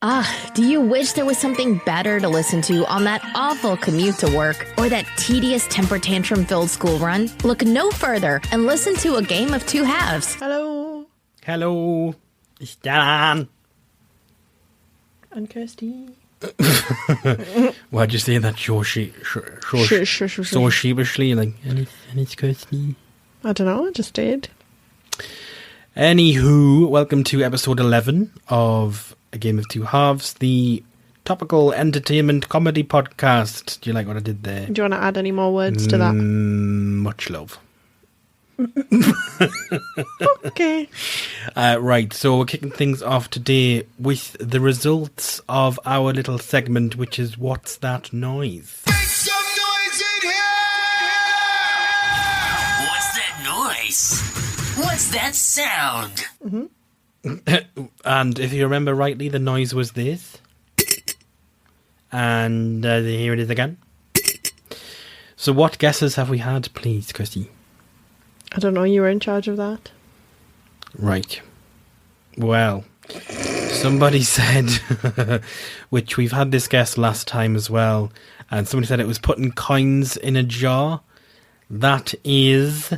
Ah, do you wish there was something better to listen to on that awful commute to work or that tedious temper tantrum-filled school run? Look no further and listen to A Game of Two Halves. Hello. Hello. It's Dan. And Kirsty. Why'd you say that so sheepishly? Like, and it's Kirsty. I don't know, I just did. Anywho, welcome to episode 11 of A Game of Two Halves, the topical entertainment comedy podcast. Do you like what I did there? Do you want to add any more words to that? Much love. Okay. Right, so we're kicking things off today with the results of our little segment, which is What's That Noise? Make some noise in here! What's that noise? What's that sound? And if you remember rightly, the noise was this. And here it is again. So what guesses have we had, please, Kirsty? I don't know, you were in charge of that. Right. Well, somebody said, which we've had this guess last time as well, and somebody said it was putting coins in a jar. That is...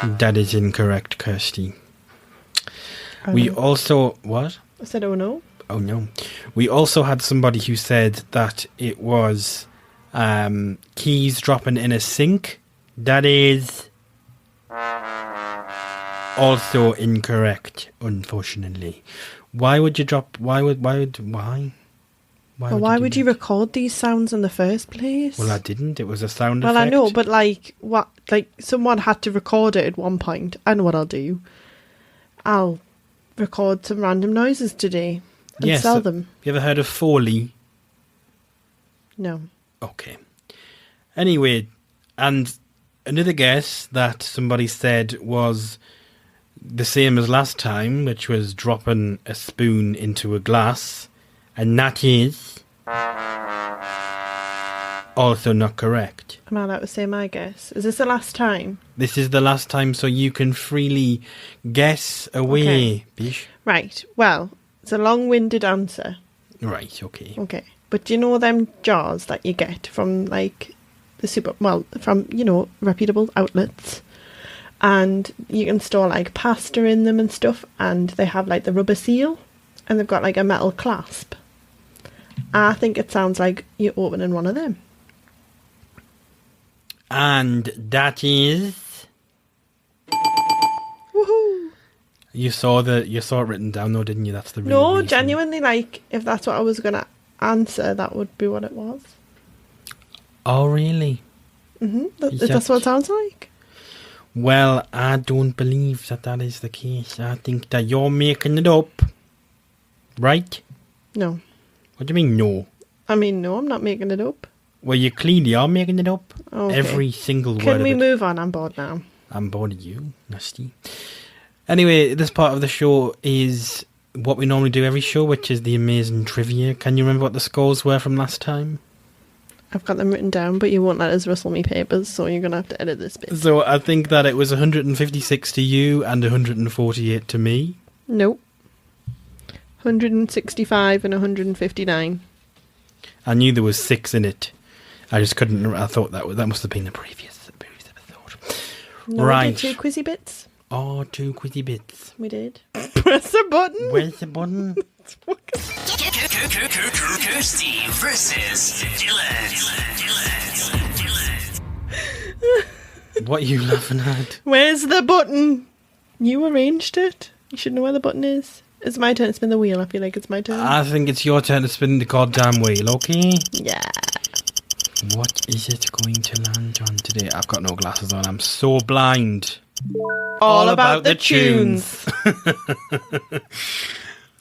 That is incorrect, Kirsty. We also... What? I said, oh no. Oh no. We also had somebody who said that it was keys dropping in a sink. That is also incorrect, unfortunately. Why would you drop... Why would you record these sounds in the first place? Well, I didn't. It was a sound Well, effect. I know, but what? Someone had to record it at one point. I know what I'll do. I'll record some random noises today and sell them. You ever heard of Foley? No. Okay. Anyway, and another guess that somebody said was the same as last time, which was dropping a spoon into a glass, and that is also not correct. Am I allowed to say my guess? Is this the last time? This is the last time, so you can freely guess away, Okay. Bish. Right. Well, it's a long-winded answer. Right, okay. Okay. But do you know them jars that you get from from reputable outlets, and you can store pasta in them and stuff, and they have the rubber seal, and they've got a metal clasp. I think it sounds like you're opening one of them. And that is... Woohoo! You saw it written down though, didn't you? That's the real No, reason. genuinely, if that's what I was going to answer, that would be what it was. Oh, really? That's what it sounds like. Well, I don't believe that is the case. I think that you're making it up. Right? No. What do you mean, no? I mean, no, I'm not making it up. Well, you clearly are making it up. Okay. Every single word Can of we it. move on? I'm bored now. I'm bored of you, nasty. Anyway, this part of the show is what we normally do every show, which is the amazing trivia. Can you remember what the scores were from last time? I've got them written down, but you won't let us rustle me papers, so you're going to have to edit this bit. So I think that it was 156 to you and 148 to me. Nope. 165 and 159. I knew there was 6 in it. I just couldn't. I thought that must have been the previous episode. No, Right. We did 2 quizzy bits. Oh, 2 quizzy bits. We did. Press the button. Where's the button? Kirsty versus Dylan. What are you laughing at? Where's the button? You arranged it. You should know where the button is. It's my turn to spin the wheel. I feel like it's my turn. I think it's your turn to spin the goddamn wheel, okay? Yeah. What is it going to land on today? I've got no glasses on. I'm so blind. All about the tunes.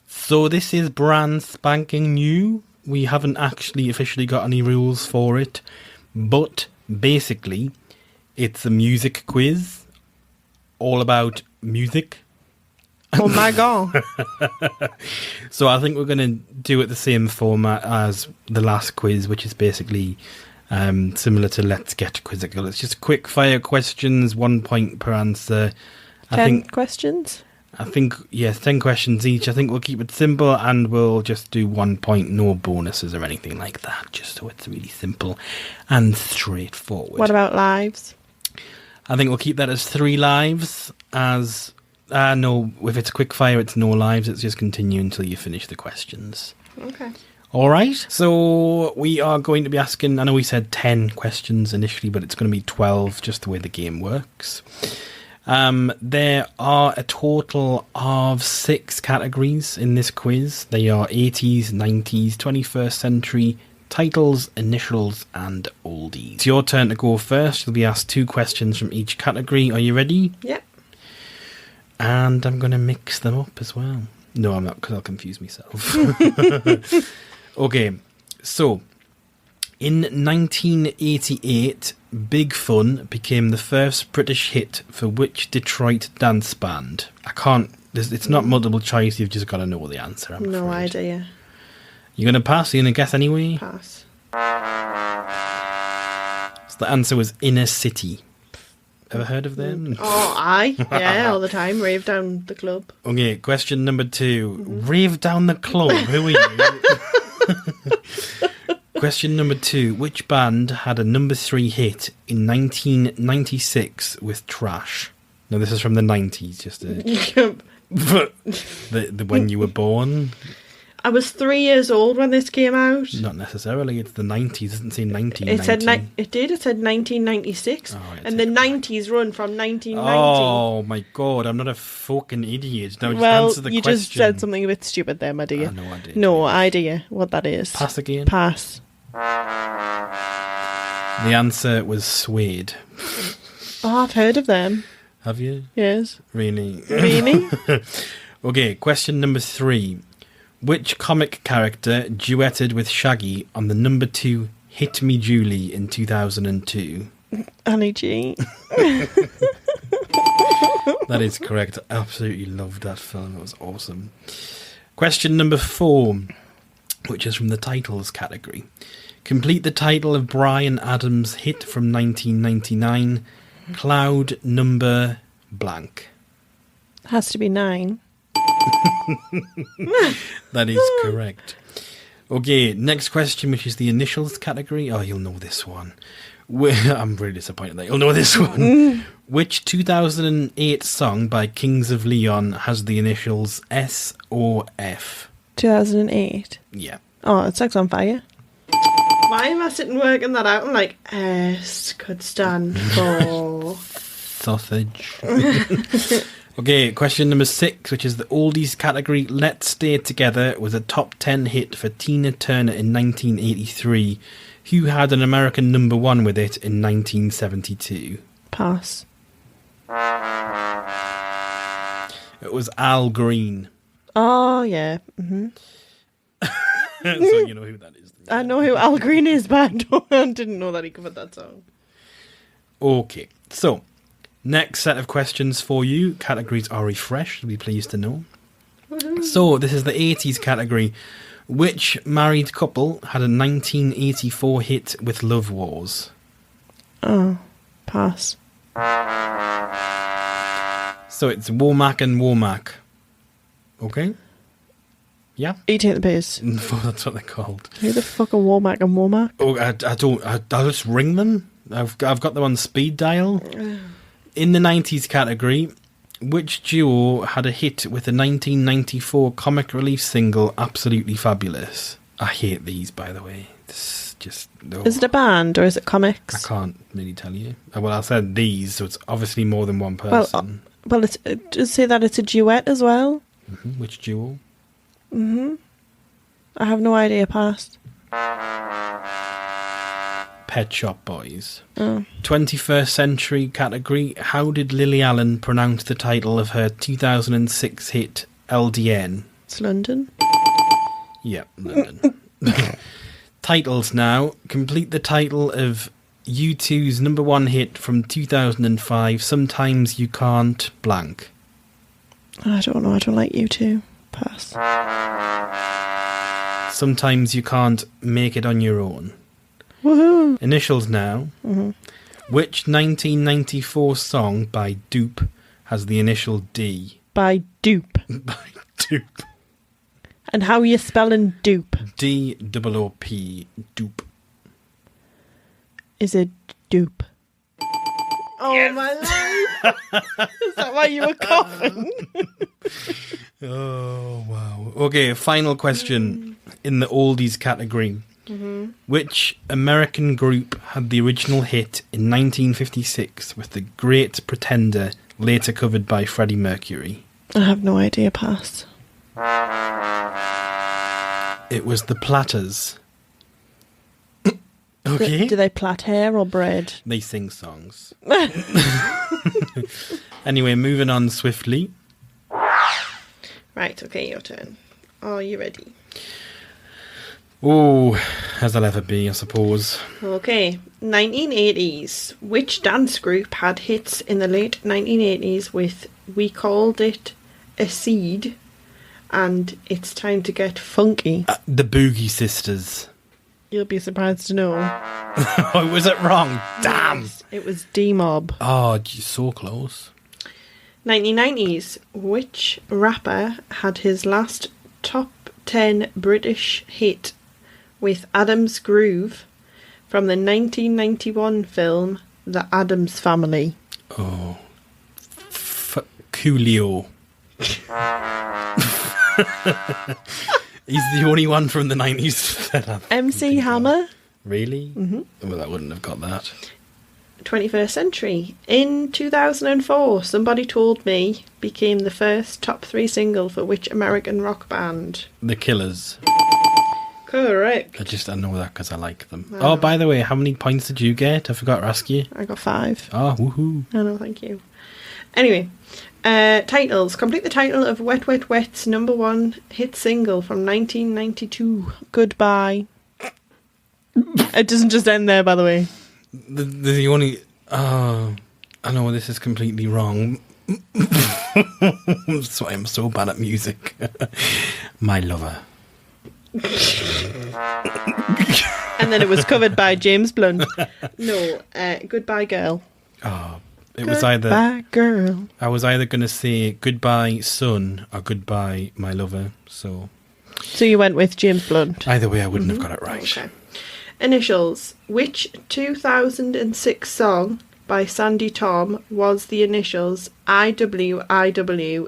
So this is brand spanking new. We haven't actually officially got any rules for it. But basically, it's a music quiz. All about music. Oh my god. So I think we're going to do it the same format as the last quiz, which is basically similar to Let's Get Quizzical. It's just quick fire questions, 1 point per answer. 10 questions? I think, 10 questions each. I think we'll keep it simple and we'll just do 1 point, no bonuses or anything like that, just so it's really simple and straightforward. What about lives? I think we'll keep that as 3 lives. No, if it's quick fire, it's no lives. It's just continue until you finish the questions. Okay. All right. So we are going to be asking, I know we said 10 questions initially, but it's going to be 12, just the way the game works. There are a total of 6 categories in this quiz. They are 80s, 90s, 21st century, titles, initials, and oldies. It's your turn to go first. You'll be asked 2 questions from each category. Are you ready? Yep. And I'm going to mix them up as well. No, I'm not, because I'll confuse myself. Okay, so in 1988, Big Fun became the first British hit for which Detroit dance band? It's not multiple choice, you've just got to know the answer, I'm No afraid. idea. You're going to pass? You're going to guess anyway? Pass. So the answer was Inner City. Ever heard of them? Oh, aye. Yeah, all the time. Rave down the club. Okay, question number 2. Rave down the club. Who are you? Question number 2. Which band had a number 3 hit in 1996 with Trash? Now, this is from the 90s, just the when you were born. I was 3 years old when this came out. Not necessarily. It's the 90s. It doesn't say 1990. It said it did. It said 1996, Oh, I and the take it 90s run from 1990. Oh my god! I'm not a fucking idiot. Now just Well, answer the you question. just said something a bit stupid there, my dear. I know I did. No idea what that is. Pass again. Pass. The answer was Suede. Oh, I've heard of them. Have you? Yes. Really? Really? Okay, question number 3. Which comic character duetted with Shaggy on the number 2 Hit Me Julie in 2002? Annie G. That is correct. I absolutely loved that film. It was awesome. Question number 4, which is from the titles category. Complete the title of Bryan Adams' hit from 1999, Cloud Number Blank. Has to be 9. That is correct. Okay, next question, which is the initials category. Oh, you'll know this one. I'm really disappointed that you'll know this one. Which 2008 song by Kings of Leon has the initials S or F? 2008. Yeah. Oh, it's Sex on Fire. Why am I sitting working that out? I'm like, S could stand for... Sausage. Okay, question number 6, which is the oldies category. Let's Stay Together was a top 10 hit for Tina Turner in 1983. Who had an American number 1 with it in 1972? Pass. It was Al Green. Oh, yeah. Mm-hmm. So you know who that is. I know who Al Green is, but I didn't know that he covered that song. Okay, so next set of questions for you. Categories are refreshed, you'll be pleased to know. So this is the 80s category. Which married couple had a 1984 hit with Love Wars? Oh, pass. So it's Womack and Womack. Okay? Yeah? Eating at the piss. That's what they're called. Who the fuck are Womack and Womack? Oh, I'll just ring them. I've got them on speed dial. In the 90s category, which duo had a hit with the 1994 comic relief single Absolutely Fabulous? I hate these, by the way. It's just... No. Is it a band or is it I comics? can't really tell you. Well, I said these, so it's obviously more than one person. Well, it does say that it's a duet as well. Which duo? I have no idea. Past. Pet Shop Boys. Oh. 21st century category. How did Lily Allen pronounce the title of her 2006 hit LDN? It's London. Yeah, London. Titles now. Complete the title of U2's number 1 hit from 2005, Sometimes You Can't Blank. I don't know. I don't like you too. Pass. Sometimes You Can't Make It On Your Own. Woohoo! Initials now. Which 1994 song by Dupe has the initial D? by dupe. By dupe. And how are you spelling dupe? D-O-O-P. Dupe. Is it dupe? Oh, my life. Is that why you were coughing? Oh, wow. Okay, final question in the oldies category. Mm-hmm. Which American group had the original hit in 1956 with The Great Pretender, later covered by Freddie Mercury? I have no idea, pass. It was the Platters. Okay. Do they plait hair or bread? They sing songs. Anyway, moving on swiftly. Right, okay, your turn. Are you ready? Oh, as I'll ever be, I suppose. Okay, 1980s. Which dance group had hits in the late 1980s with We Called It a Seed and It's Time to Get Funky? The Boogie Sisters. You'll be surprised to know. Oh, was it wrong? Damn! Yes, it was D-Mob. Oh, so close. 1990s. Which rapper had his last top 10 British hit with Adam's Groove from the 1991 film The Addams Family? Oh. Coolio. He's the only one from the 90s that I've MC Hammer. Really? Mm-hmm. Well, I wouldn't have got that. 21st Century. In 2004, Somebody Told Me became the first top 3 single for which American rock band? The Killers. Correct. I know that because I like them. Oh, by the way, how many points did you get? I forgot to ask you. I got 5. Oh, woohoo. I know, thank you. Anyway, titles. Complete the title of Wet Wet Wet's #1 hit single from 1992. Goodbye. It doesn't just end there, by the way. The only... Oh, I know this is completely wrong. That's why I'm so bad at music. My Lover. And then it was covered by James Blunt. No, Goodbye Girl. Oh, it was either... Goodbye Girl. I was either going to say Goodbye Son or Goodbye My Lover, so... So you went with James Blunt. Either way, I wouldn't have got it right. Okay. Initials. Which 2006 song by Sandy Tom was the initials IWIWAPR?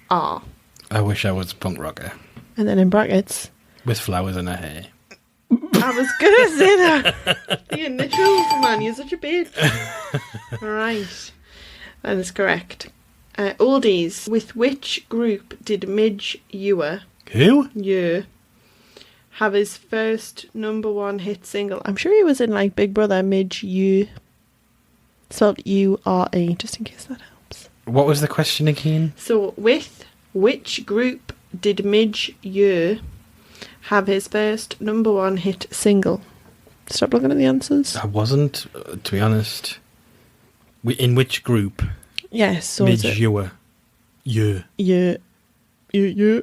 I wish I was a punk rocker. And then in brackets. With flowers in her hair. I was going to say that. The initials, man. You're such a bitch. Right. That is correct. Oldies. With which group did Midge Ure... Who? Yeah. Have his first #1 hit single? I'm sure he was in like Big Brother. Midge Ure. Spelled U-R-E, just in case that helps. What was the question again? So, with which group did Midge Ure have his first #1 hit single? Stop looking at the answers. I wasn't, to be honest. In which group? Yes, so Midge is it? Ure. Yeah. Yeah. Yeah.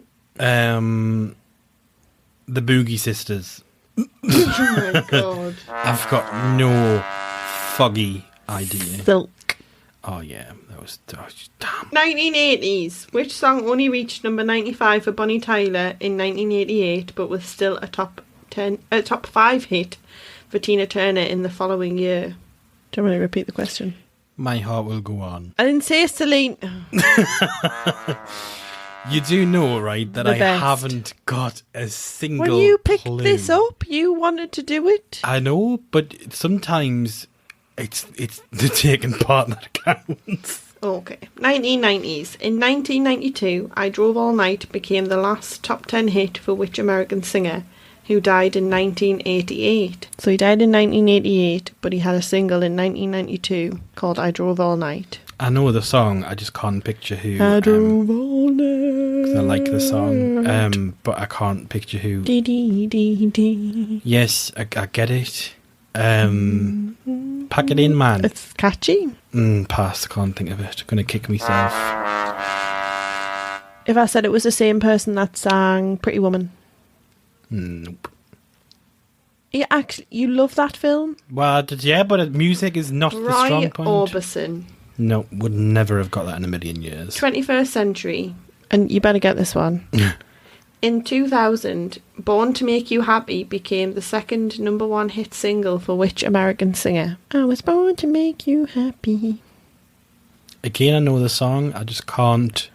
The Boogie Sisters. Oh my god. I've got no foggy idea. Silk. Oh yeah, that was damn. 1980s. Which song only reached number 95 for Bonnie Tyler in 1988, but was still a top 5 hit for Tina Turner in the following year? Do you want me to repeat the question? My Heart Will Go On. I didn't say Celine. You do know, right, that The I best. haven't got a single When you picked clue. this up, you wanted to do it. I know, but sometimes it's the taking part that counts. Okay. 1990s. In 1992, I Drove All Night became the last top 10 hit for which American singer, who died in 1988. So he died in 1988, but he had a single in 1992 called I Drove All Night. I know the song, I just can't picture who. I drove all night. 'Cause I like the song, but I can't picture who. Dee dee dee dee. Yes, I get it. Pack it in, man. It's catchy. Pass, I can't think of it. Gonna kick myself. If I said it was the same person that sang Pretty Woman. Nope. You love that film? Well, yeah, but music is not the strong Roy point. Orbison. No, would never have got that in a million years. 21st century. And you better get this one. In 2000, Born to Make You Happy became the second #1 hit single for which American singer? I was born to make you happy. Again, I know the song, I just can't.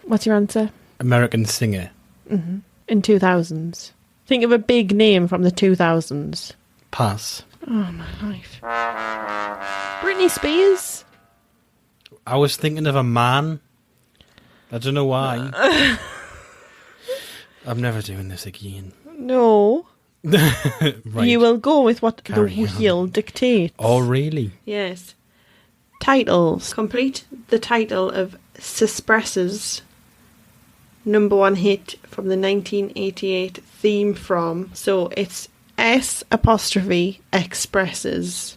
What's your answer? American singer. In 2000s. Think of a big name from the 2000s. Pass. Oh, my life. Britney Spears? I was thinking of a man. I don't know why. I'm never doing this again. No. Right. You will go with what Carry the on. wheel dictates. Oh, really? Yes. Titles. Complete the title of Suspresses #1 hit from the 1988 theme from. So it's S''expresses.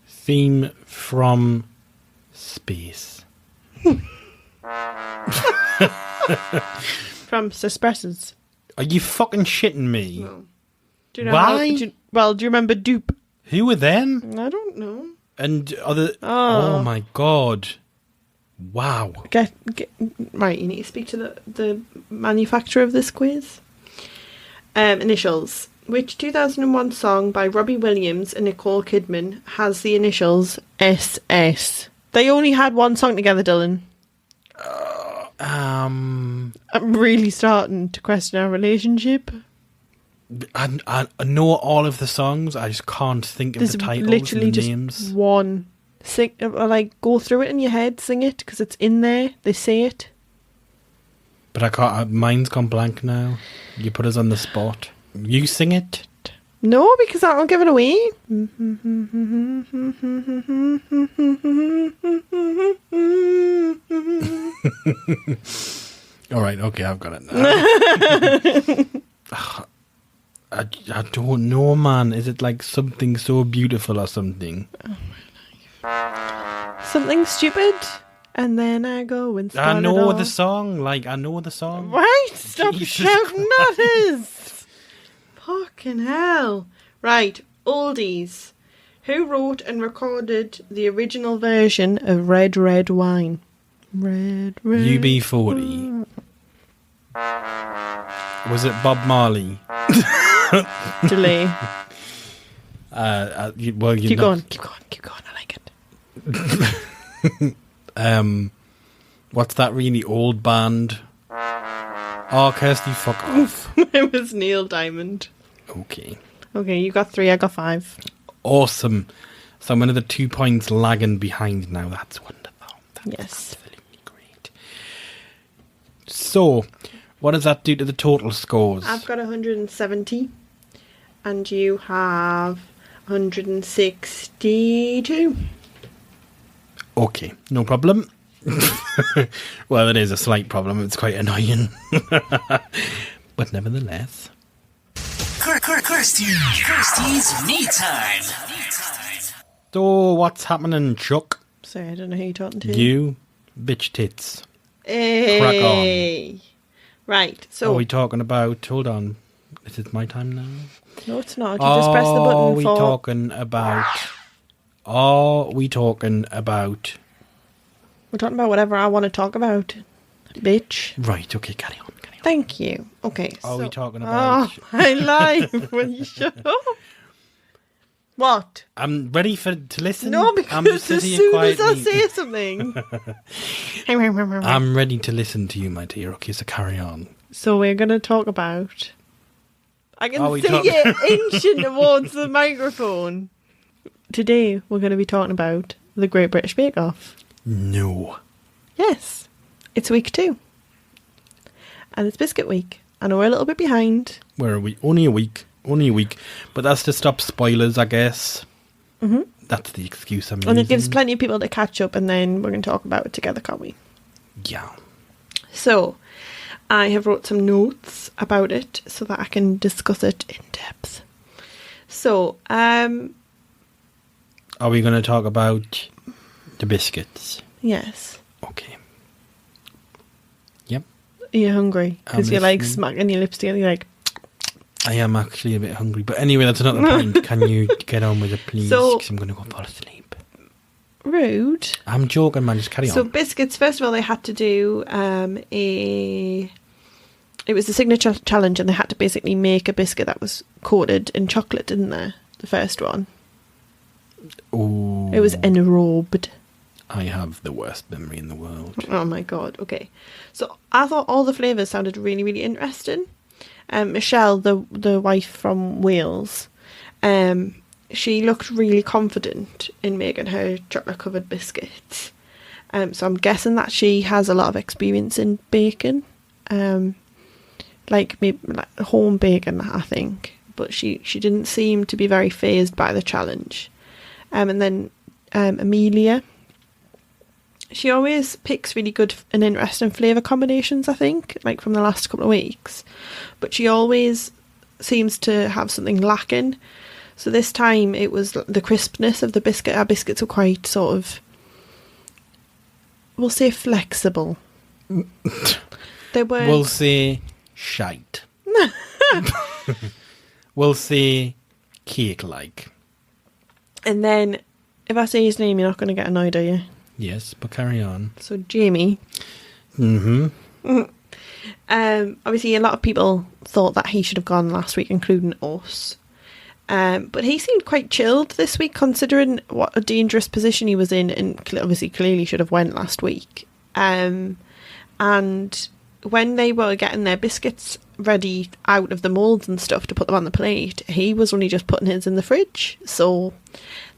Theme from space. From Suspresses. Are you fucking shitting me? No. Do you know Why? do you remember Dupe? Who were them? I don't know. And other... Oh. Oh, my God. Wow. Get right, you need to speak to the manufacturer of this quiz. Initials. Which 2001 song by Robbie Williams and Nicole Kidman has the initials SS? They only had one song together, Dylan. I'm really starting to question our relationship. I know all of the songs. I just can't think of There's the titles literally and the just names. one. Sing, like, go through it in your head, sing it, because it's in there. They say it. But I can't. Mine's gone blank now. You put us on the spot. You sing it. No, because that'll give it away. All right. Okay, I've got it now. I don't know, man. Is it like Something So Beautiful or something? Something stupid, and then I go and start I know it the off. song. Like, I know the song. Right, stop Jesus shouting at us. Fucking hell. Right, oldies. Who wrote and recorded the original version of Red Red Wine? Red Red. UB40. Was it Bob Marley? Delay. Well, you Keep know. going. I like it. What's that really old band? Oh, Kirsty, fuck off. It was Neil Diamond. Okay. Okay, you got 3, I got 5. Awesome. So I'm another 2 points lagging behind now. That's wonderful. That's Yes. absolutely great. So, what does that do to the total scores? I've got 170, and you have 162. Okay, no problem. Well, it is a slight problem. It's quite annoying. But nevertheless. Kirsty's Me Time. So, what's happening, Chuck? Sorry, I don't know who you're talking to. You, bitch tits. Hey. Crack on. Right, Are so... we talking about... Hold on. Is it my time now? No, it's not. You just press the button Are we for... talking about... Are we talking about... We're talking about whatever I want to talk about, bitch. Right, okay, carry on. Thank you. Okay, Are we talking about... Oh, my life. Will you shut up? What? I'm ready to listen. No, I'm because just as sitting here soon as I quietly. say something... I'm ready to listen to you, my dear. Okay, so carry on. So we're going to talk about... I can Are we see talk- you inching towards the microphone. Today we're going to be talking about the Great British Bake Off. No. Yes, it's week 2. And it's Biscuit Week. I know we're a little bit behind. Where are we? Only a week. But that's to stop spoilers, I guess. Mm-hmm. That's the excuse I'm using. And it gives plenty of people to catch up, and then we're going to talk about it together, can't we? Yeah. So, I have wrote some notes about it so that I can discuss it in depth. So, Are we going to talk about the biscuits? yes. Okay. Yep. Are you hungry? Because I'm you're like listening. smacking your lips together. You're like, I am actually a bit hungry. But anyway, that's not the point. Can you get on with it, please? So- Because I'm going to go fall asleep. Rude. I'm joking, man. Just carry So on. biscuits, first of all, they had to do it was the signature challenge, and they had to basically make a biscuit that was coated in chocolate, didn't they? The first one. Ooh, It was enrobed. I have the worst memory in the world. Oh my god, okay. So I thought all the flavours sounded really, really interesting. Michelle, the wife from Wales, she looked really confident in making her chocolate-covered biscuits. So I'm guessing that she has a lot of experience in baking. Maybe home baking, I think. But she didn't seem to be very fazed by the challenge. And then Amelia, she always picks really good and interesting flavour combinations, I think, like from the last couple of weeks. But she always seems to have something lacking. So this time it was the crispness of the biscuit. Our biscuits were quite sort of, we'll say, flexible. They were. We'll say shite. We'll say cake-like. And then, if I say his name, you're not going to get annoyed, are you? Yes, but carry on. So Jamie. Mm-hmm. Obviously, a lot of people thought that he should have gone last week, including us. But he seemed quite chilled this week, considering what a dangerous position he was in, and obviously clearly should have went last week. And when they were getting their biscuits ready out of the moulds and stuff to put them on the plate, he was only just putting his in the fridge. So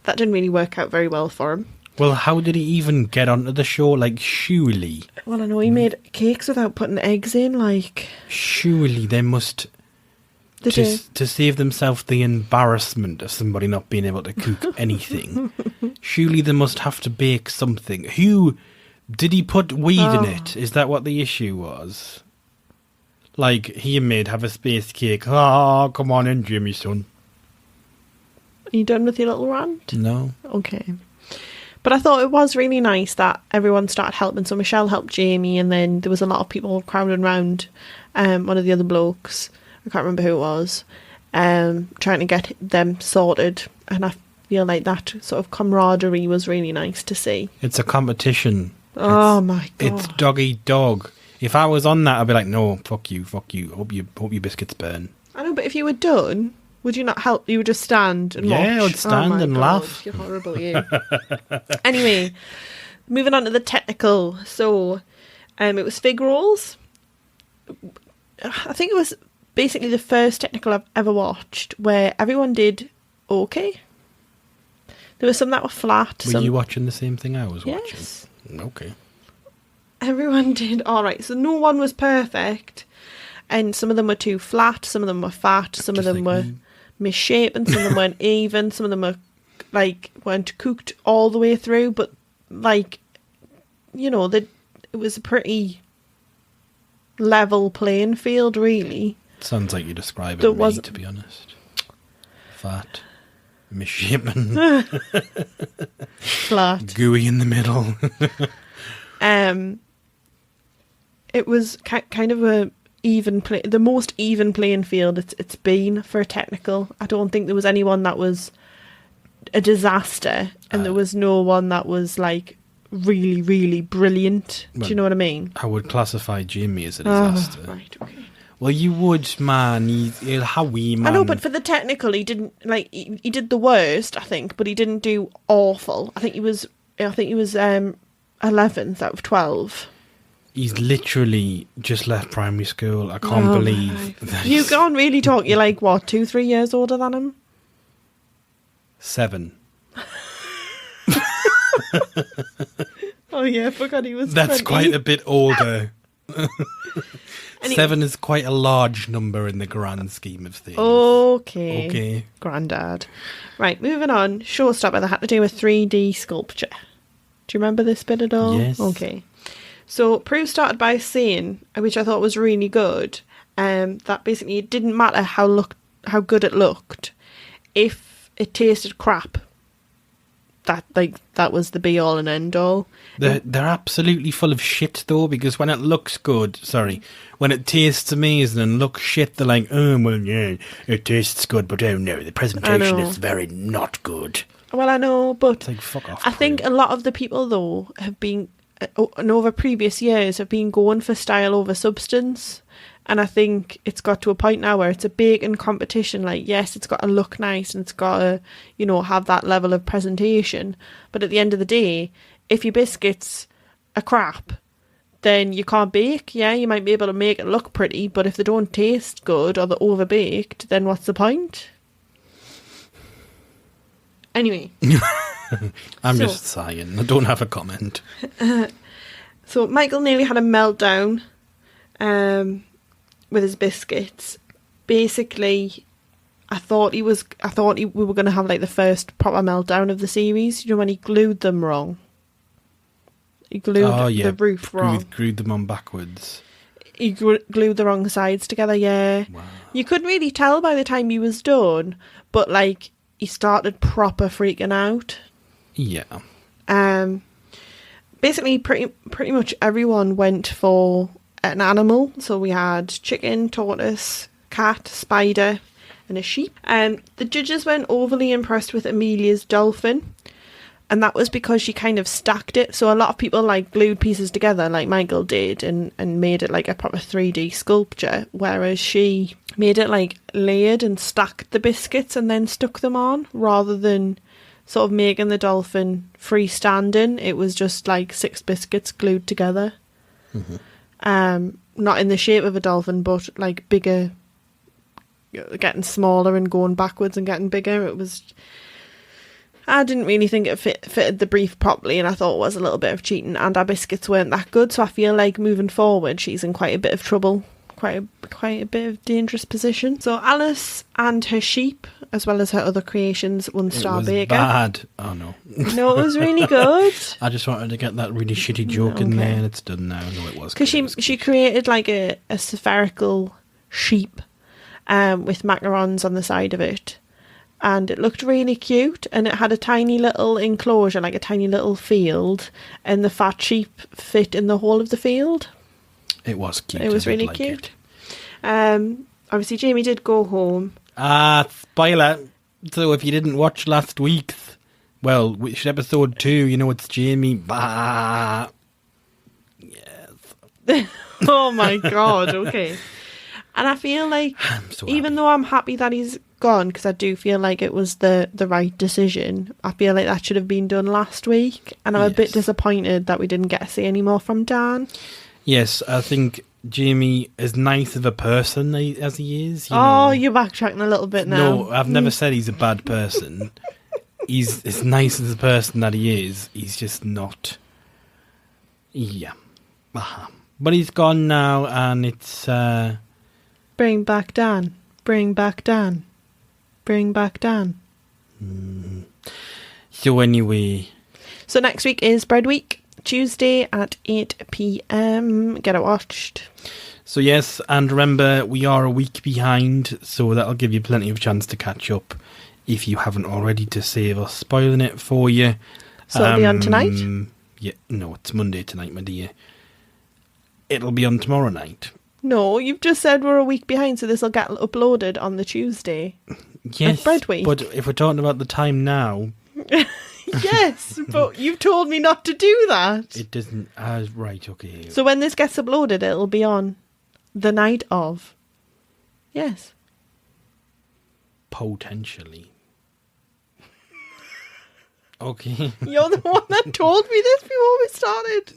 that didn't really work out very well for him. Well, how did he even get onto the show? Like, surely. Well, I know he made cakes without putting eggs in, like... Surely they must... They do. To save themselves the embarrassment of somebody not being able to cook anything, surely they must have to bake something. Who... Did he put weed in it? Is that what the issue was? Like, here, mate, have a space cake. Oh, come on in, Jimmy, son. Are you done with your little rant? No. Okay. But I thought it was really nice that everyone started helping. So Michelle helped Jamie, and then there was a lot of people crowding around one of the other blokes. I can't remember who it was. Trying to get them sorted. And I feel like that sort of camaraderie was really nice to see. It's a competition. Oh my god. It's dog eat dog. If I was on that, I'd be like, no, fuck you. Hope your biscuits burn. I know, but if you were done, would you not help? You would just stand and watch? Yeah, I would stand my and God, laugh. You're horrible, you. Anyway, moving on to the technical. So, it was fig rolls. I think it was basically the first technical I've ever watched where everyone did okay. There were some that were flat. Were some... you watching the same thing I was Yes. watching? Okay. Everyone did all right. So no one was perfect. And some of them were too flat. Some of them were fat. Some of Just them like were me. misshapen. Some of them weren't even. Some of them were weren't cooked all the way through. But it was a pretty level playing field, really. Sounds like you're describing There me, wasn't- to be honest. Fat, misshapen, Flat. gooey in the middle. It was kind of a the most even playing field it's been for a technical. I don't think there was anyone that was a disaster, and there was no one that was like really, really brilliant. Do you know what I mean? I would classify Jimmy as a disaster. Right, okay. Well, you would, man. He'll Howie, man. I know, but for the technical, he didn't he did the worst, I think, but he didn't do awful. I think he was 11th out of 12. He's literally just left primary school. I can't believe that. You can't really talk. You're like, what, 2-3 years older than him? 7. Oh yeah, I forgot he was. That's 20. quite a bit older. Anyway. 7 is quite a large number in the grand scheme of things. Okay. Grandad. Right, moving on. Showstopper. They had to do a 3D sculpture. Do you remember this bit at all? Yes. Okay. So Prue started by saying, which I thought was really good, that basically it didn't matter how good it looked if it tasted crap. that was the be all and end all. They're absolutely full of shit, though, because when it looks good, when it tastes amazing and looks shit, they're like, oh, well, yeah, it tastes good, but oh no, the presentation is very not good. Well, I know, but It's like, fuck off. I think a lot of the people, though, have been, and over previous years, have been going for style over substance. And I think it's got to a point now where it's a baking competition. Like, yes, it's got to look nice and it's got to, have that level of presentation. But at the end of the day, if your biscuits are crap, then you can't bake. Yeah, you might be able to make it look pretty, but if they don't taste good or they're overbaked, then what's the point? Anyway. I'm just sighing. I don't have a comment. So Michael nearly had a meltdown. With his biscuits. Basically, I thought we were going to have like the first proper meltdown of the series. When he glued them wrong. He glued the roof wrong. Glued them on backwards. He glued the wrong sides together, yeah. Wow. You couldn't really tell by the time he was done, but like he started proper freaking out. Yeah. Basically, pretty much everyone went for an animal. So we had chicken, tortoise, cat, spider and a sheep. The judges weren't overly impressed with Amelia's dolphin, and that was because she kind of stacked it. So a lot of people like glued pieces together like Michael did and made it like a proper 3D sculpture, whereas she made it like layered and stacked the biscuits and then stuck them on, rather than sort of making the dolphin freestanding. It was just like 6 biscuits glued together. Mm-hmm. Not in the shape of a dolphin, but like bigger, getting smaller and going backwards and getting bigger. I didn't really think it fitted the brief properly, and I thought it was a little bit of cheating, and our biscuits weren't that good, so I feel like moving forward she's in quite a bit of trouble, quite a bit of dangerous position. So Alice and her sheep, as well as her other creations, won Star Baker. It was bad. Oh no. No, it was really good. I just wanted to get that really shitty joke in there, and it's done now. No, it was. Because she created like a spherical sheep with macarons on the side of it. And it looked really cute, and it had a tiny little enclosure, like a tiny little field, and the fat sheep fit in the whole of the field. It was cute. It was really cute. Obviously, Jamie did go home. Spoiler. So if you didn't watch last week's, which episode 2, it's Jamie. Bah. Yes. Oh my God, okay. And I feel like, even though I'm happy that he's gone, because I do feel like it was the right decision, I feel like that should have been done last week, and I'm a bit disappointed that we didn't get to see any more from Dan. Yes, I think Jamie, as nice of a person as he is... You're backtracking a little bit now. No, I've never said he's a bad person. He's as nice as a person that he is. He's just not... Yeah. But he's gone now, and it's... Bring back Dan. Bring back Dan. Bring back Dan. So anyway... So next week is Bread Week. Tuesday at 8 p.m. Get it watched. So yes, and remember, we are a week behind, so that'll give you plenty of chance to catch up if you haven't already, to save us spoiling it for you. So it'll be on tonight? Yeah, no, it's Monday tonight, my dear. It'll be on tomorrow night. No, you've just said we're a week behind, so this will get uploaded on the Tuesday. Yes, Bread Week. But if we're talking about the time now... Yes, but you've told me not to do that. It doesn't... right, okay. So when this gets uploaded, it'll be on the night of. Yes. Potentially. Okay. You're the one that told me this before we started.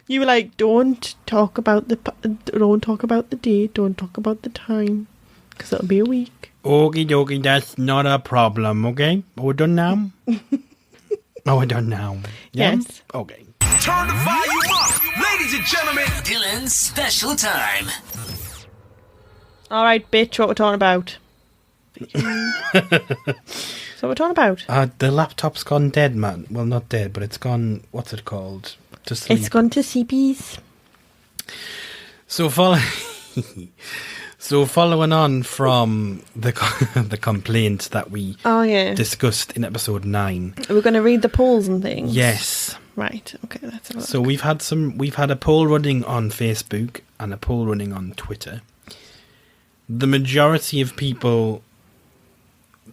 You were like, don't talk about the date, don't talk about the time, because it'll be a week. Okie dokie, that's not a problem, okay? Are we done now? We're done now. Yeah? Yes. Okay. Turn the volume up, ladies and gentlemen. Dylan's special time. All right, bitch, what we're talking about? So we're talking about? The laptop's gone dead, man. Well, not dead, but it's gone, what's it called? To sleep. It's gone to CPs. So So following on from the the complaint that we discussed in episode 9. We're going to read the polls and things. Yes. Right. Okay. Let's have a look. So we've had a poll running on Facebook and a poll running on Twitter. The majority of people,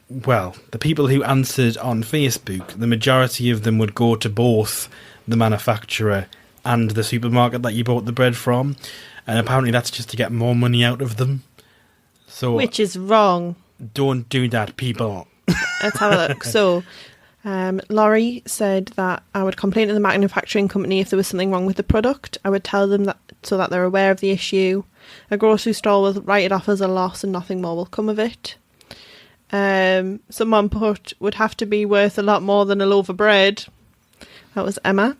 well, the people who answered on Facebook, the majority of them would go to both the manufacturer and the supermarket that you bought the bread from. And apparently that's just to get more money out of them. So Which is wrong. Don't do that, people. Let's have a look. So, Laurie said that I would complain to the manufacturing company if there was something wrong with the product. I would tell them that so that they're aware of the issue. A grocery store will write it off as a loss and nothing more will come of it. Someone put, would have to be worth a lot more than a loaf of bread. That was Emma.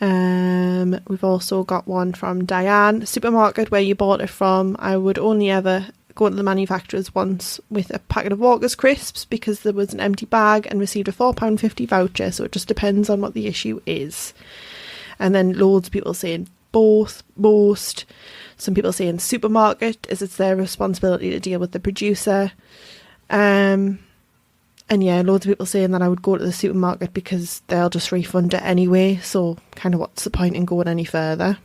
We've also got one from Diane. Supermarket where you bought it from, I would only ever go to the manufacturers once with a packet of Walker's crisps because there was an empty bag and received a £4.50 voucher, so it just depends on what the issue is. And then loads of people saying both, most. Some people saying supermarket, as it's their responsibility to deal with the producer. And yeah, loads of people saying that I would go to the supermarket because they'll just refund it anyway. So kind of what's the point in going any further?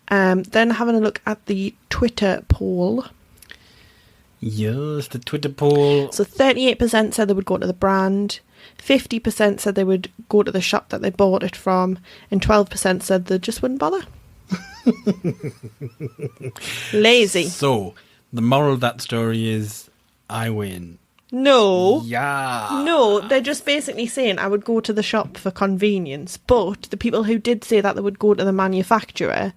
Then having a look at the Twitter poll. Yes, the Twitter poll. So 38% said they would go to the brand. 50% said they would go to the shop that they bought it from. And 12% said they just wouldn't bother. Lazy. So, the moral of that story is I win. No. Yeah. No, they're just basically saying I would go to the shop for convenience. But the people who did say that they would go to the manufacturer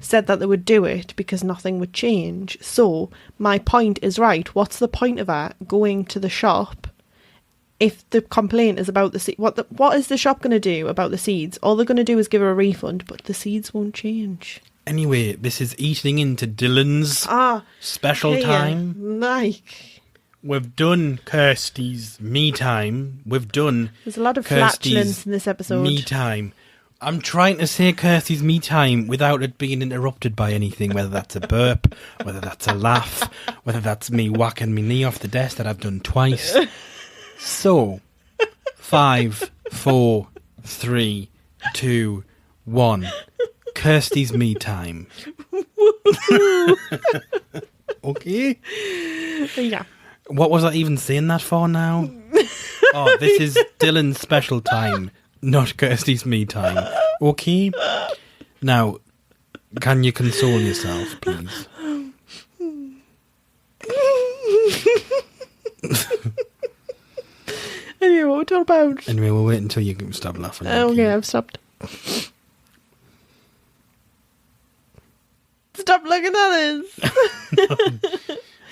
said that they would do it because nothing would change. So my point is right. What's the point of that going to the shop if the complaint is about the seed? What is the shop going to do about the seeds? All they're going to do is give her a refund, but the seeds won't change. Anyway, this is eating into Dylan's special time. We've done Kirsty's me time. We've done There's a lot of Kirsty's flatulence in this episode. me time. I'm trying to say Kirsty's me time without it being interrupted by anything, whether that's a burp, whether that's a laugh, whether that's me whacking my knee off the desk that I've done twice. So, 5, 4, 3, 2, 1. Kirsty's me time. Okay. Yeah. What was I even saying that for now? Oh, this is Dylan's special time, not Kirsty's me time. Okay? Now, can you console yourself, please? Anyway, what we're talking about? Anyway, we'll wait until you can stop laughing. Okay, I've stopped. Stop looking at us.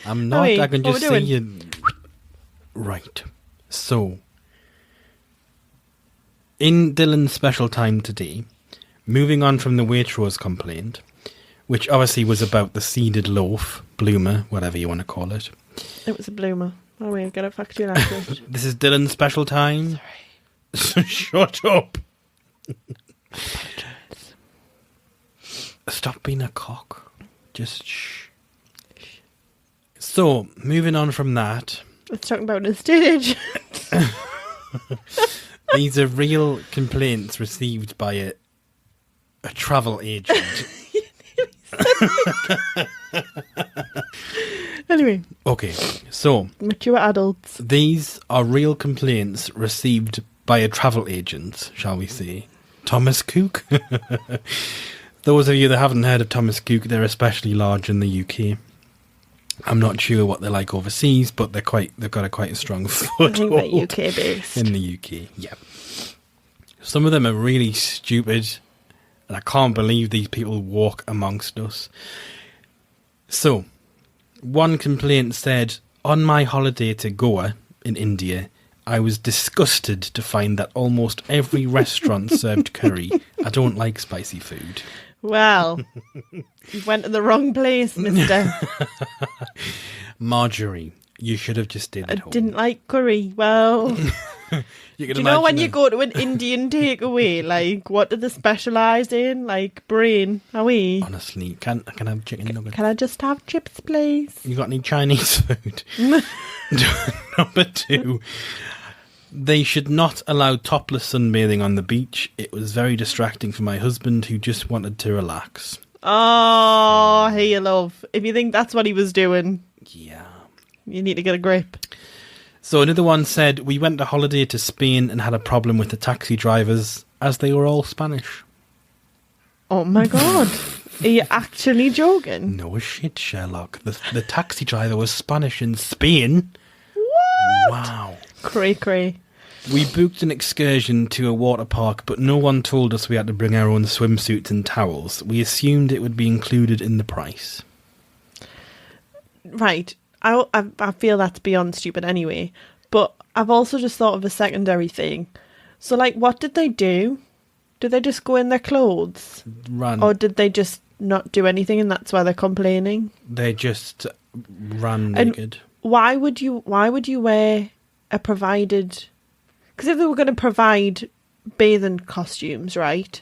I'm not. Wait, I can what just we're see you. Right. So, in Dylan's special time today, moving on from the Waitrose complaint, which obviously was about the seeded loaf, bloomer, whatever you want to call it. It was a bloomer. Oh wait, get it factory language. This is Dylan's special time. Sorry. Shut up. Stop being a cock. Just shh. So, moving on from that. Let's talk about an estate agent. These are real complaints received by a travel agent. Anyway. Okay, so. Mature adults. These are real complaints received by a travel agent, shall we say. Thomas Cook. Those of you that haven't heard of Thomas Cook, they're especially large in the UK. I'm not sure what they're like overseas, but they've got quite a strong foothold. I think they're UK based. In the UK, yeah. Some of them are really stupid, and I can't believe these people walk amongst us. So, one complaint said, on my holiday to Goa in India, I was disgusted to find that almost every restaurant served curry. I don't like spicy food. Well, you went to the wrong place, mister. Marjorie, you should have just stayed at home. I didn't like curry. Well, You can Do you know when imagine you go to an Indian takeaway, like, what do they specialise in? Like, brain, are we? Honestly, can I have chicken nuggets? Can I just have chips, please? You got any Chinese food? Number 2. They should not allow topless sunbathing on the beach. It was very distracting for my husband, who just wanted to relax. Oh, hey, love. If you think that's what he was doing, Yeah. you need to get a grip. So another one said, we went on holiday to Spain and had a problem with the taxi drivers as they were all Spanish. Oh my God. Are you actually joking? No shit, Sherlock. The taxi driver was Spanish in Spain. What? Wow. Cray. We booked an excursion to a water park, but no one told us we had to bring our own swimsuits and towels. We assumed it would be included in the price. Right. I feel that's beyond stupid anyway. But I've also just thought of a secondary thing. So, like, what did they do? Did they just go in their clothes? Ran. Or did they just not do anything and that's why they're complaining? They just ran And naked. why would you wear a provided... Because if they were going to provide bathing costumes, right,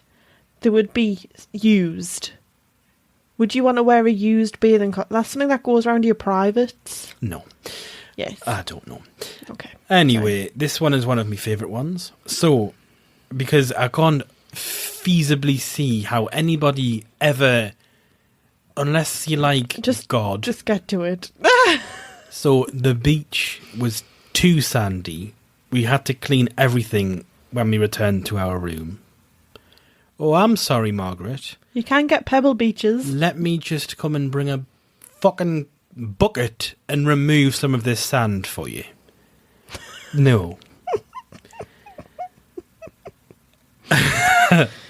they would be used. Would you want to wear a used bathing costume? That's something that goes around your privates. No. Yes. I don't know. Okay. Anyway, this one is one of my favourite ones. So, because I can't feasibly see how anybody ever, unless you like God. Just get to it. So, the beach was too sandy. We had to clean everything when we returned to our room. Oh, I'm sorry, Margaret. You can get pebble beaches. Let me just come and bring a fucking bucket and remove some of this sand for you. No.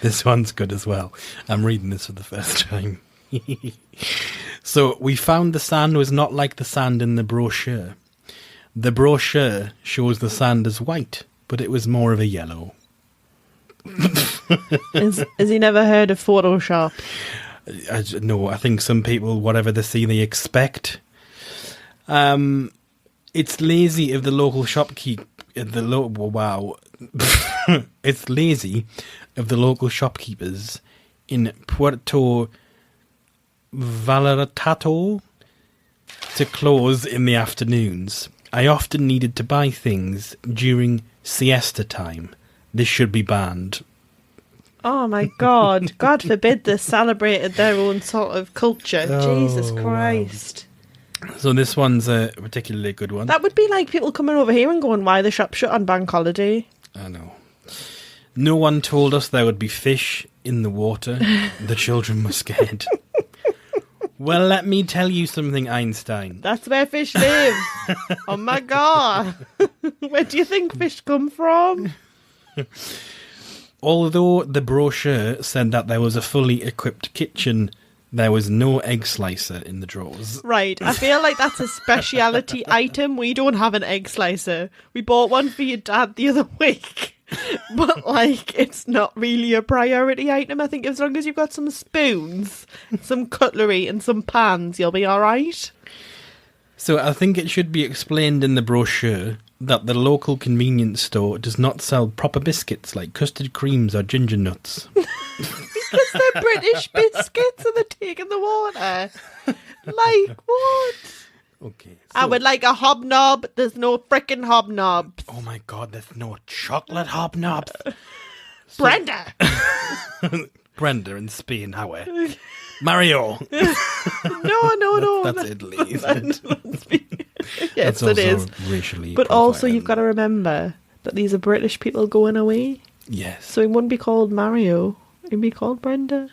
This one's good as well. I'm reading this for the first time. So, we found the sand was not like the sand in the brochure. The brochure shows the sand as white, but it was more of a yellow. Has he never heard of Photoshop? No, I think some people, whatever they see, they expect. It's lazy of the local shopkeep. Wow. It's lazy of the local shopkeepers in Puerto Vallarta to close in the afternoons. I often needed to buy things during siesta time. This should be banned. Oh my God. God forbid they celebrated their own sort of culture. Jesus Christ. Wow. So this one's a particularly good one. That would be like people coming over here and going, why the shop shut on bank holiday? I know. No one told us there would be fish in the water. The children were scared. Well, let me tell you something, Einstein. That's where fish live. Oh my God. Where do you think fish come from? Although the brochure said that there was a fully equipped kitchen, there was no egg slicer in the drawers. Right, I feel like that's a speciality item. We don't have an egg slicer. We bought one for your dad the other week. But, like, it's not really a priority item. I think as long as you've got some spoons, some cutlery and some pans, you'll be alright. So I think it should be explained in the brochure that the local convenience store does not sell proper biscuits like custard creams or ginger nuts. Because they're British biscuits and they're taking the water. Like, what? Okay. I would like a hobnob. There's no frickin' hobnobs. Oh my God, there's no chocolate hobnobs. Brenda! Brenda in Spain, how are Mario. No. That's Italy, isn't it? Yes, That's it is. also racially But also, profiling. you've got to remember that these are British people going away. Yes. So he wouldn't be called Mario. He'd be called Brenda.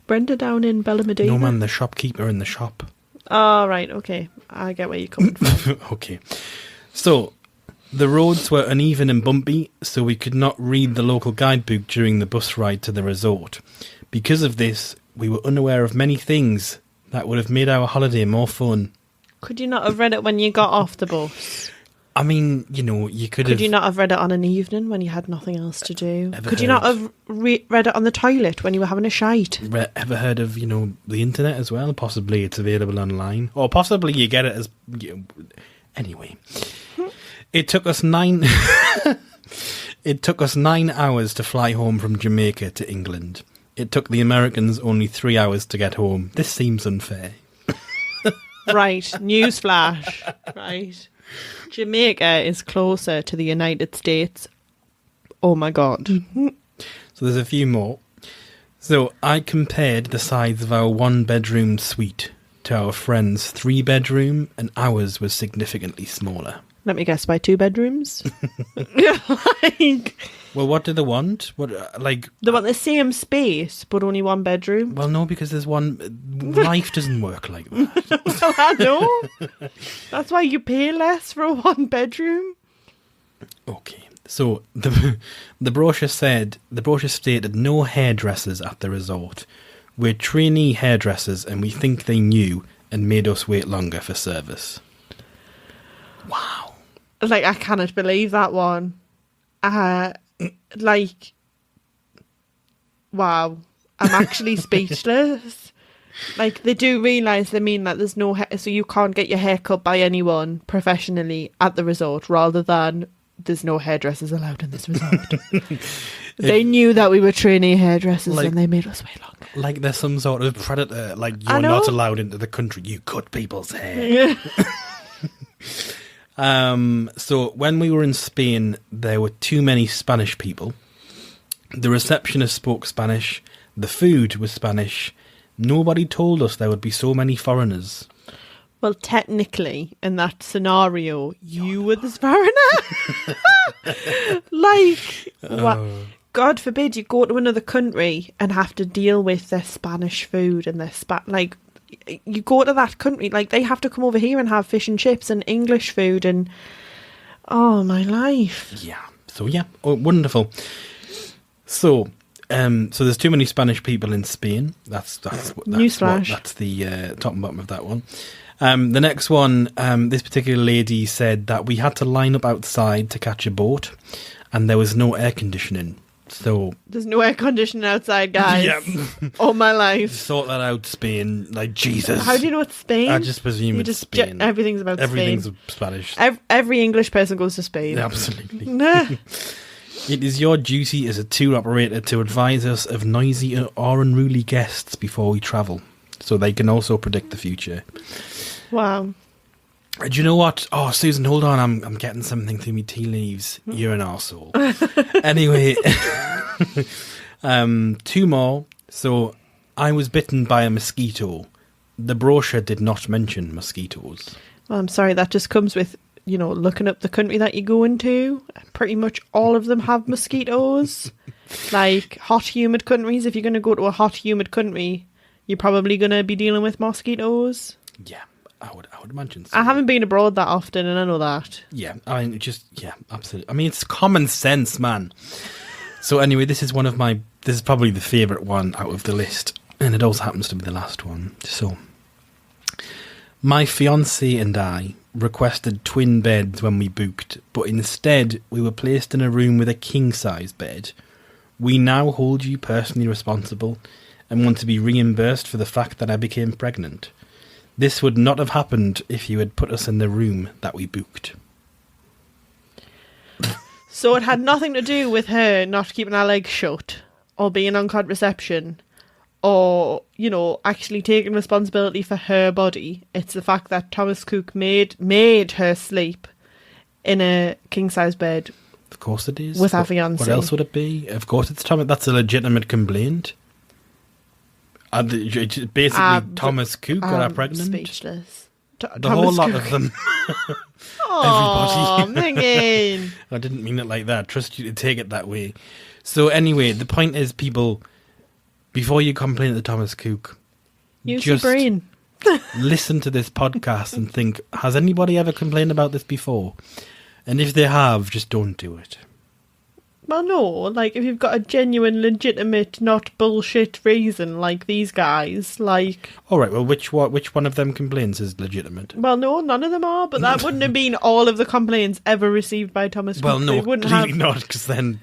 Brenda down in Bellamedina. No, man, the shopkeeper in the shop. Oh, right, okay. I get where you're coming from. Okay. So, the roads were uneven and bumpy, so we could not read the local guidebook during the bus ride to the resort. Because of this, we were unaware of many things that would have made our holiday more fun. Could you not have read it when you got off the bus? I mean, you know, you could have... Could you not have read it on an evening when you had nothing else to do? Ever Could you not have read it on the toilet when you were having a shite? Ever heard of, you know, the internet as well? Possibly it's available online. Or possibly you get it as... Anyway. It took us 9... It took us 9 hours to fly home from Jamaica to England. It took the Americans only 3 hours to get home. This seems unfair. Right, newsflash. Right. Jamaica is closer to the United States. Oh my God. So there's a few more. So I compared the size of our 1-bedroom suite to our friend's 3-bedroom, and ours was significantly smaller. Let me guess, by 2 bedrooms? Well, what do they want? What They want the same space, but only 1 bedroom. Well, no, because there's one. Life doesn't work like that. Well, I know. That's why you pay less for a 1 bedroom. Okay, so the brochure stated no hairdressers at the resort. We're trainee hairdressers, and we think they knew and made us wait longer for service. Wow. Like, I cannot believe that one. Wow. I'm actually speechless. Like, they do realise they mean that there's no so you can't get your hair cut by anyone professionally at the resort, rather than there's no hairdressers allowed in this resort. They knew that we were trainee hairdressers, and they made us wait longer. Like there's some sort of predator, like you're not allowed into the country, you cut people's hair. So when we were in Spain, there were too many Spanish people. The receptionist spoke Spanish. The food was Spanish. Nobody told us there would be so many foreigners. Well, technically, in that scenario, you were the foreigner. God forbid you go to another country and have to deal with their Spanish food and their you go to that country, like, they have to come over here and have fish and chips and English food, and oh, my life. Yeah. So yeah, wonderful. So there's too many Spanish people in Spain. That's newsflash. That's the top and bottom of that one. The next one, this particular lady said that we had to line up outside to catch a boat, and there was no air conditioning. So there's no air conditioning outside, guys. Yep. All my life. Sort that out, Spain. Like, Jesus. How do you know it's Spain? I just presume it's Spain. Everything's about Spain. Everything's Spanish. Every English person goes to Spain. Yeah, absolutely. It is your duty as a tour operator to advise us of noisy or unruly guests before we travel, so they can also predict the future. Wow. Do you know what? Oh, Susan, hold on. I'm getting something through me tea leaves. You're an arsehole. Anyway, 2 more. So, I was bitten by a mosquito. The brochure did not mention mosquitoes. Well, I'm sorry. That just comes with, looking up the country that you go into. Pretty much all of them have mosquitoes. Like, hot, humid countries. If you're going to go to a hot, humid country, you're probably going to be dealing with mosquitoes. Yeah. I would imagine so. I haven't been abroad that often, and I know that. Yeah, I mean, absolutely. I mean, it's common sense, man. So anyway, this is probably the favourite one out of the list, and it also happens to be the last one. So, my fiancé and I requested twin beds when we booked, but instead we were placed in a room with a king-size bed. We now hold you personally responsible and want to be reimbursed for the fact that I became pregnant. This would not have happened if you had put us in the room that we booked. So it had nothing to do with her not keeping her legs shut, or being on contraception, or, actually taking responsibility for her body. It's the fact that Thomas Cook made her sleep in a king-size bed. Of course it is. With her fiancé. What else would it be? Of course it's Thomas. That's a legitimate complaint. Basically, Thomas Cook got her pregnant. Speechless. The whole lot of them. Oh, Megan. I didn't mean it like that. Trust you to take it that way. So anyway, the point is, people, before you complain to Thomas Cook, use your brain. Listen to this podcast and think, has anybody ever complained about this before? And if they have, just don't do it. Well, no, like, if you've got a genuine, legitimate, not bullshit reason, like these guys, like... All right, well, which one of them complaints is legitimate? Well, no, none of them are, but that wouldn't have been all of the complaints ever received by Thomas Cook. Well, no, clearly not, because then...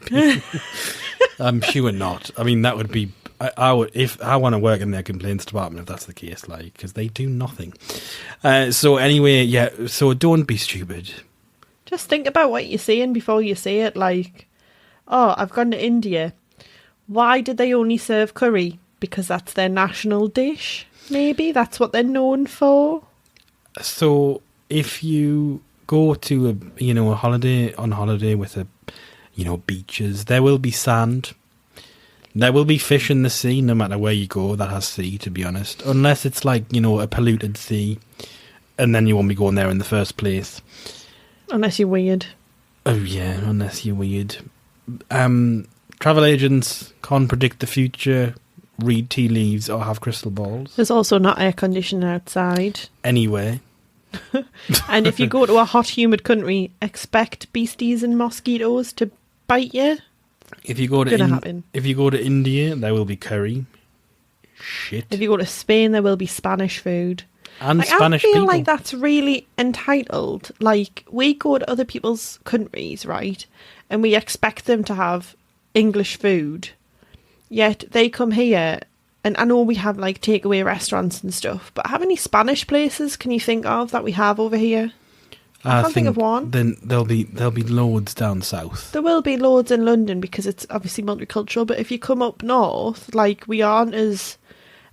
I'm sure not. I mean, that would be... I would, if I want to work in their complaints department, if that's the case, because they do nothing. So anyway, yeah, so don't be stupid. Just think about what you're saying before you say it. Like, oh, I've gone to India. Why did they only serve curry? Because that's their national dish. Maybe that's what they're known for. So if you go to a holiday with beaches, there will be sand. There will be fish in the sea, no matter where you go that has sea, to be honest. Unless it's like, a polluted sea, and then you won't be going there in the first place. Unless you're weird. Oh yeah, unless you're weird. Travel agents can't predict the future, read tea leaves, or have crystal balls. There's also not air conditioning outside. Anyway. And if you go to a hot, humid country, expect beasties and mosquitoes to bite you. If you go to India, there will be curry. Shit. If you go to Spain, there will be Spanish food. And Spanish people. I feel people. like that's really entitled. Like, we go to other people's countries, right? And we expect them to have English food. Yet they come here, and I know we have like takeaway restaurants and stuff, but how many Spanish places can you think of that we have over here? I can't think of one. Then there'll be loads down south. There will be loads in London because it's obviously multicultural, but if you come up north, like, we aren't as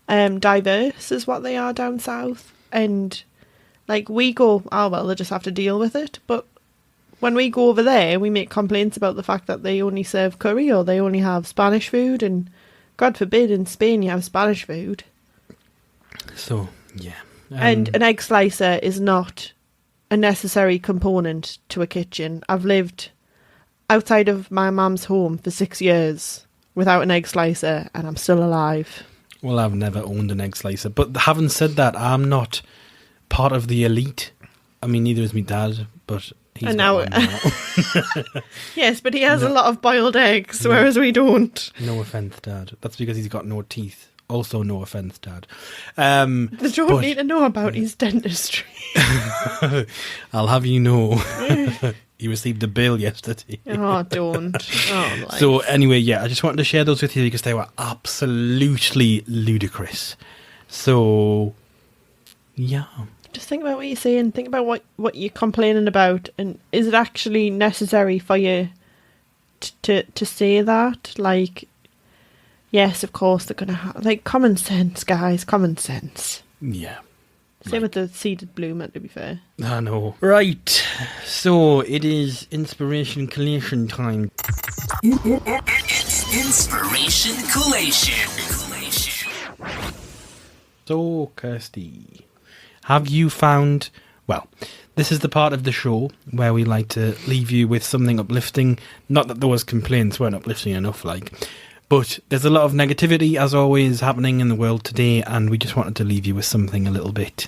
diverse as what they are down south. And like, we go, oh well, they just have to deal with it. But when we go over there, we make complaints about the fact that they only serve curry or they only have Spanish food, and God forbid in Spain you have Spanish food. So yeah. And an egg slicer is not a necessary component to a kitchen. I've lived outside of my mum's home for 6 years without an egg slicer, and I'm still alive. Well, I've never owned an egg slicer, but having said that, I'm not part of the elite. I mean, neither is my dad, but he's got one now. Yes, but he has a lot of boiled eggs, whereas we don't. No offence, Dad. That's because he's got no teeth. Also, no offence, Dad. They don't need to know about his dentistry. I'll have you know. He received a bill yesterday. Oh, don't. Oh, so anyway, yeah, I just wanted to share those with you because they were absolutely ludicrous. So, yeah. Just think about what you're saying. Think about what you're complaining about, and is it actually necessary for you to say that? Like, yes, of course they're gonna have, like, common sense, guys. Common sense. Yeah. Same with the seeded bloomer, to be fair. I know. Right. So it is inspiration collation time. It's inspiration collation. So, Kirsty, have you found... Well, this is the part of the show where we like to leave you with something uplifting. Not that those complaints weren't uplifting enough, like... But there's a lot of negativity, as always, happening in the world today, and we just wanted to leave you with something a little bit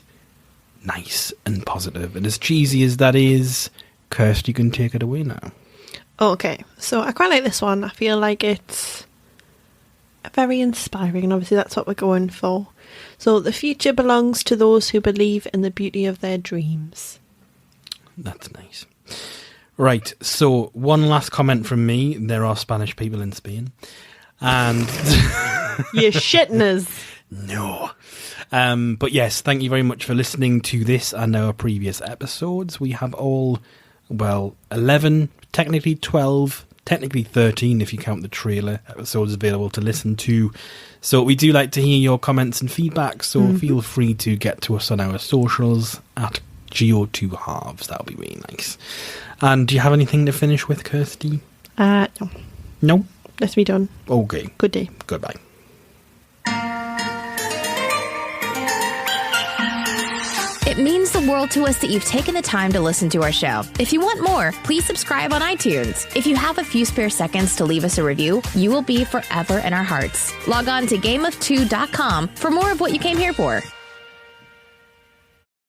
nice and positive. And as cheesy as that is, Kirsty, you can take it away now. Okay, so I quite like this one. I feel like it's very inspiring, and obviously that's what we're going for. So, the future belongs to those who believe in the beauty of their dreams. That's nice. Right, so one last comment from me. There are Spanish people in Spain. And You're shitting us. No. But yes, thank you very much for listening to this and our previous episodes. We have 11, technically 12, technically 13 if you count the trailer episodes available to listen to. So we do like to hear your comments and feedback, so feel free to get to us on our socials at GO2halves. That'll be really nice. And do you have anything to finish with, Kirsty? No. No? Let's be done. Okay. Good day. Goodbye. It means the world to us that you've taken the time to listen to our show. If you want more, please subscribe on iTunes. If you have a few spare seconds to leave us a review, you will be forever in our hearts. Log on to gameof2.com for more of what you came here for.